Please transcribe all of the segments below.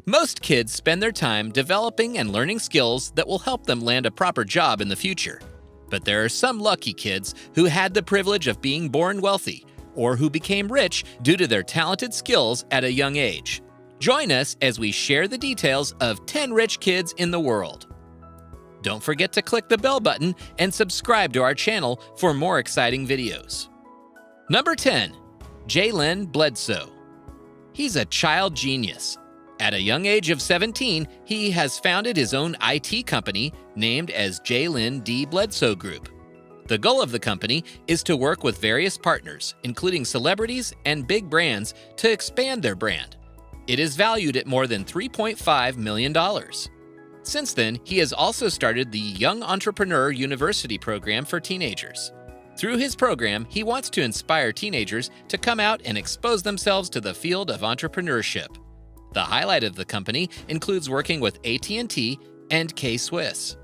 Most kids spend their time developing and learning skills that will help them land a proper job in the future. But there are some lucky kids who had the privilege of being born wealthy or who became rich due to their talented skills at a young age. Join us as we share the details of 10 rich kids in the world. Don't forget to click the bell button and subscribe to our channel for more exciting videos. Number 10. Jalen Bledsoe. He's a child genius. At a young age of 17, he has founded his own IT company named as Jalen D. Bledsoe Group. The goal of the company is to work with various partners, including celebrities and big brands, to expand their brand. It is valued at more than $3.5 million. Since then, he has also started the Young Entrepreneur University program for teenagers. Through his program, he wants to inspire teenagers to come out and expose themselves to the field of entrepreneurship. The highlight of the company includes working with AT&T and K-Swiss.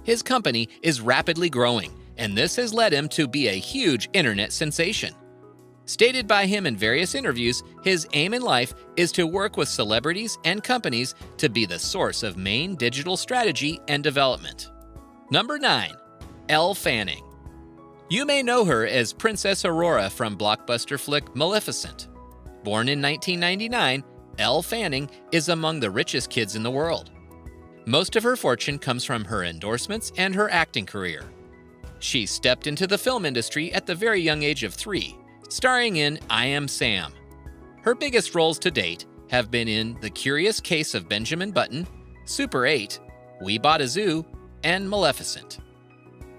His company is rapidly growing, and this has led him to be a huge internet sensation. Stated by him in various interviews, his aim in life is to work with celebrities and companies to be the source of main digital strategy and development. Number 9. Elle Fanning. You may know her as Princess Aurora from blockbuster flick Maleficent. Born in 1999, Elle Fanning is among the richest kids in the world. Most of her fortune comes from her endorsements and her acting career. She stepped into the film industry at the very young age of 3, starring in I Am Sam. Her biggest roles to date have been in The Curious Case of Benjamin Button, Super 8, We Bought a Zoo, and Maleficent.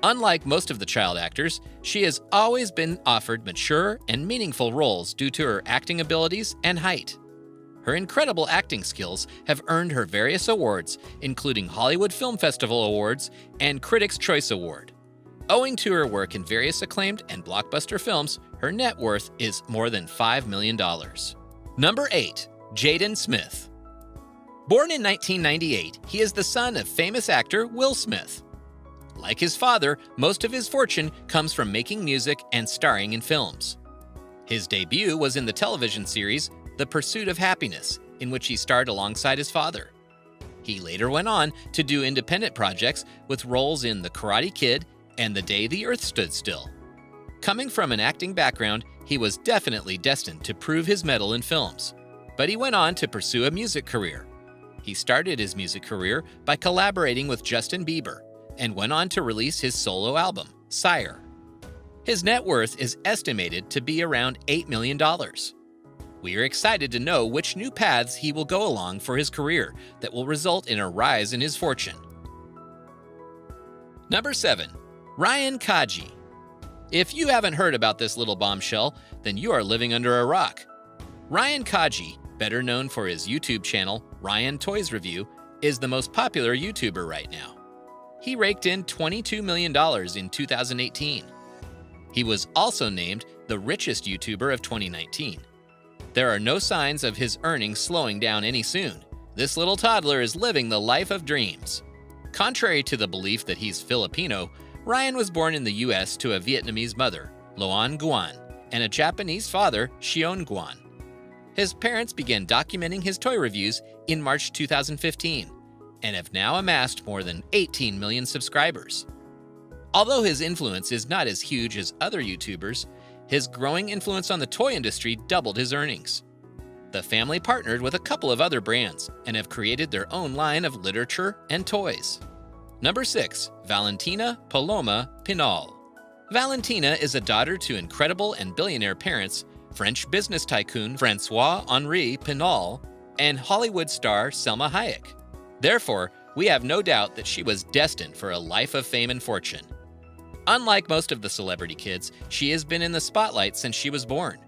Unlike most of the child actors, she has always been offered mature and meaningful roles due to her acting abilities and height. Her incredible acting skills have earned her various awards, including Hollywood Film Festival Awards and Critics' Choice Award. Owing to her work in various acclaimed and blockbuster films, her net worth is more than $5 million. Number 8. Jaden Smith. Born in 1998, he is the son of famous actor Will Smith. Like his father, most of his fortune comes from making music and starring in films. His debut was in the television series The Pursuit of Happiness, in which he starred alongside his father. He later went on to do independent projects with roles in The Karate Kid and The Day the Earth Stood Still. Coming from an acting background, he was definitely destined to prove his mettle in films, but he went on to pursue a music career. He started his music career by collaborating with Justin Bieber and went on to release his solo album, Sire. His net worth is estimated to be around $8 million. We are excited to know which new paths he will go along for his career that will result in a rise in his fortune. Number 7. Ryan Kaji. If you haven't heard about this little bombshell, then you are living under a rock. Ryan Kaji, better known for his YouTube channel, Ryan Toys Review, is the most popular YouTuber right now. He raked in $22 million in 2018. He was also named the richest YouTuber of 2019. There are no signs of his earnings slowing down any soon. This little toddler is living the life of dreams. Contrary to the belief that he's Filipino, Ryan was born in the U.S. to a Vietnamese mother, Loan Guan, and a Japanese father, Xion Guan. His parents began documenting his toy reviews in March 2015 and have now amassed more than 18 million subscribers. Although his influence is not as huge as other YouTubers, his growing influence on the toy industry doubled his earnings. The family partnered with a couple of other brands and have created their own line of literature and toys. Number 6. Valentina Paloma Pinal. Valentina is a daughter to incredible and billionaire parents, French business tycoon François-Henri Pinal and Hollywood star Selma Hayek. Therefore, we have no doubt that she was destined for a life of fame and fortune. Unlike most of the celebrity kids, she has been in the spotlight since she was born.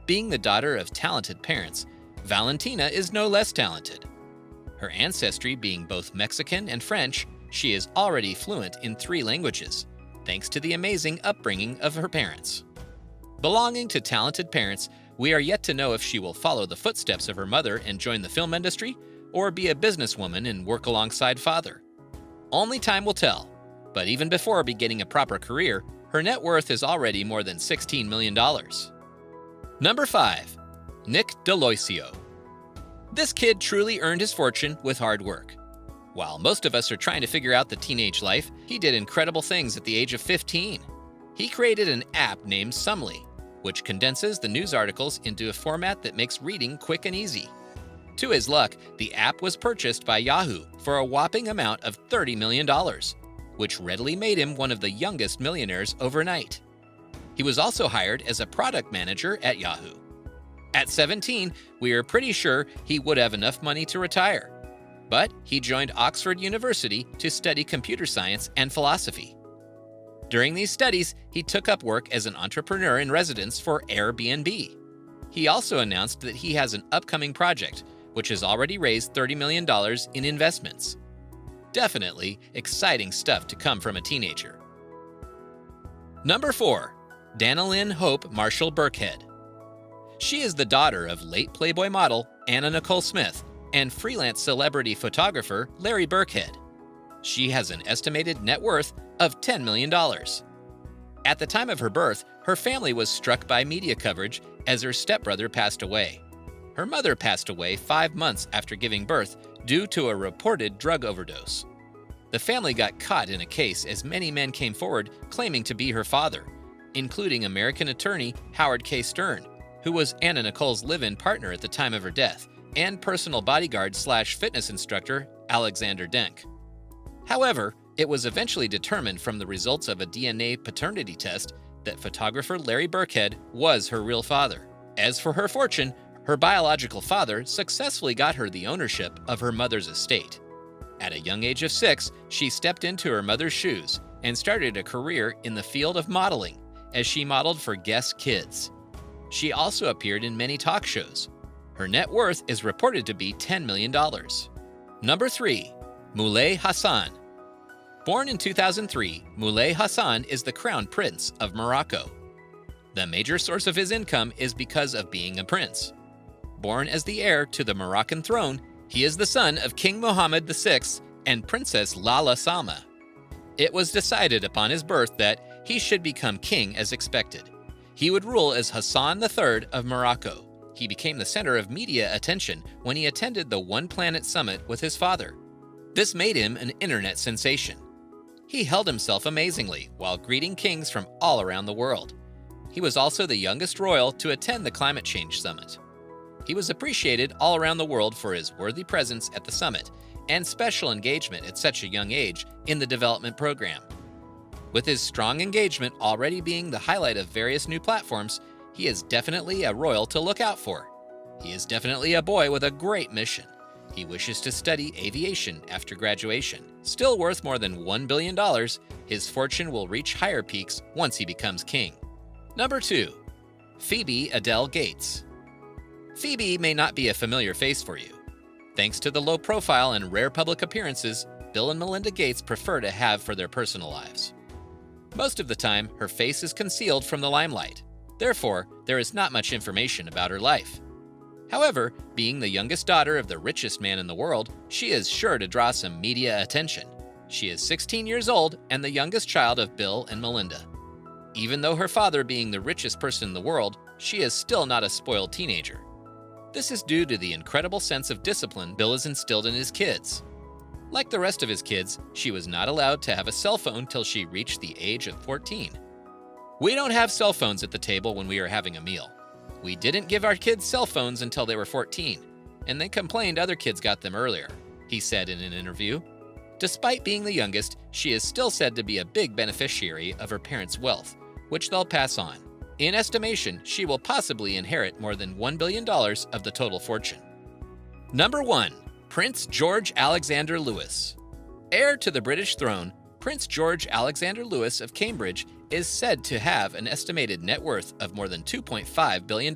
Being the daughter of talented parents, Valentina is no less talented. Her ancestry being both Mexican and French, she is already fluent in 3 languages, thanks to the amazing upbringing of her parents. Belonging to talented parents, we are yet to know if she will follow the footsteps of her mother and join the film industry, or be a businesswoman and work alongside father. Only time will tell, but even before beginning a proper career, her net worth is already more than $16 million. Number 5. Nick D'Aloisio. This kid truly earned his fortune with hard work. While most of us are trying to figure out the teenage life, he did incredible things at the age of 15. He created an app named Sumly, which condenses the news articles into a format that makes reading quick and easy. To his luck, the app was purchased by Yahoo for a whopping amount of $30 million, which readily made him one of the youngest millionaires overnight. He was also hired as a product manager at Yahoo. At 17, we are pretty sure he would have enough money to retire. But he joined Oxford University to study computer science and philosophy. During these studies, he took up work as an entrepreneur in residence for Airbnb. He also announced that he has an upcoming project, which has already raised $30 million in investments. Definitely exciting stuff to come from a teenager. Number 4. Danilyn Hope Marshall Burkhead. She is the daughter of late Playboy model Anna Nicole Smith and freelance celebrity photographer Larry Burkhead. She has an estimated net worth of $10 million. At the time of her birth, her family was struck by media coverage as her stepbrother passed away. Her mother passed away 5 months after giving birth due to a reported drug overdose. The family got caught in a case as many men came forward claiming to be her father, including American attorney Howard K. Stern, who was Anna Nicole's live-in partner at the time of her death, and personal bodyguard/fitness instructor Alexander Denk. However, it was eventually determined from the results of a DNA paternity test that photographer Larry Burkhead was her real father. As for her fortune, her biological father successfully got her the ownership of her mother's estate. At a young age of 6, she stepped into her mother's shoes and started a career in the field of modeling as she modeled for Guess Kids. She also appeared in many talk shows. Her net worth is reported to be $10 million. Number 3. Moulay Hassan. Born in 2003, Moulay Hassan is the crown prince of Morocco. The major source of his income is because of being a prince. Born as the heir to the Moroccan throne, he is the son of King Mohammed VI and Princess Lala Salma. It was decided upon his birth that he should become king as expected. He would rule as Hassan III of Morocco. He became the center of media attention when he attended the One Planet Summit with his father. This made him an internet sensation. He held himself amazingly while greeting kings from all around the world. He was also the youngest royal to attend the Climate Change Summit. He was appreciated all around the world for his worthy presence at the summit and special engagement at such a young age in the development program. With his strong engagement already being the highlight of various new platforms, he is definitely a royal to look out for. He is definitely a boy with a great mission. He wishes to study aviation after graduation. Still worth more than $1 billion, his fortune will reach higher peaks once he becomes king. Number 2. Phoebe Adele Gates. Phoebe may not be a familiar face for you. Thanks to the low profile and rare public appearances Bill and Melinda Gates prefer to have for their personal lives. Most of the time, her face is concealed from the limelight. Therefore, there is not much information about her life. However, being the youngest daughter of the richest man in the world, she is sure to draw some media attention. She is 16 years old and the youngest child of Bill and Melinda. Even though her father being the richest person in the world, she is still not a spoiled teenager. This is due to the incredible sense of discipline Bill has instilled in his kids. Like the rest of his kids, she was not allowed to have a cell phone till she reached the age of 14. We don't have cell phones at the table when we are having a meal. We didn't give our kids cell phones until they were 14, and they complained other kids got them earlier, he said in an interview. Despite being the youngest, she is still said to be a big beneficiary of her parents' wealth, which they'll pass on. In estimation, she will possibly inherit more than $1 billion of the total fortune. Number 1. Prince George Alexander Louis. Heir to the British throne, Prince George Alexander Louis of Cambridge is said to have an estimated net worth of more than $2.5 billion.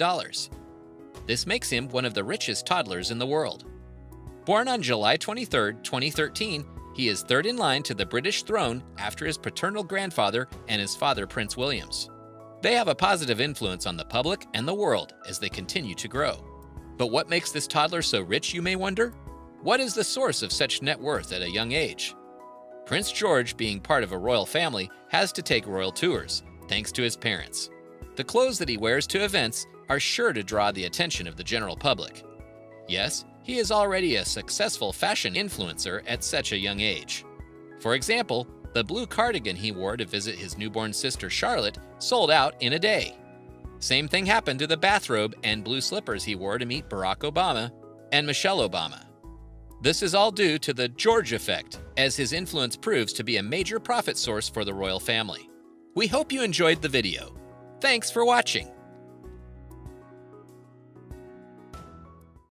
This makes him one of the richest toddlers in the world. Born on July 23, 2013, he is third in line to the British throne after his paternal grandfather and his father, Prince Williams. They have a positive influence on the public and the world as they continue to grow. But what makes this toddler so rich, you may wonder? What is the source of such net worth at a young age? Prince George, being part of a royal family, has to take royal tours, thanks to his parents. The clothes that he wears to events are sure to draw the attention of the general public. Yes, he he is already a successful fashion influencer at such a young age. For example, the blue cardigan he wore to visit his newborn sister Charlotte sold out in a day. Same thing happened to the bathrobe and blue slippers he wore to meet Barack Obama and Michelle Obama. This is all due to the George effect, as his influence proves to be a major profit source for the royal family. We hope you enjoyed the video. Thanks for watching.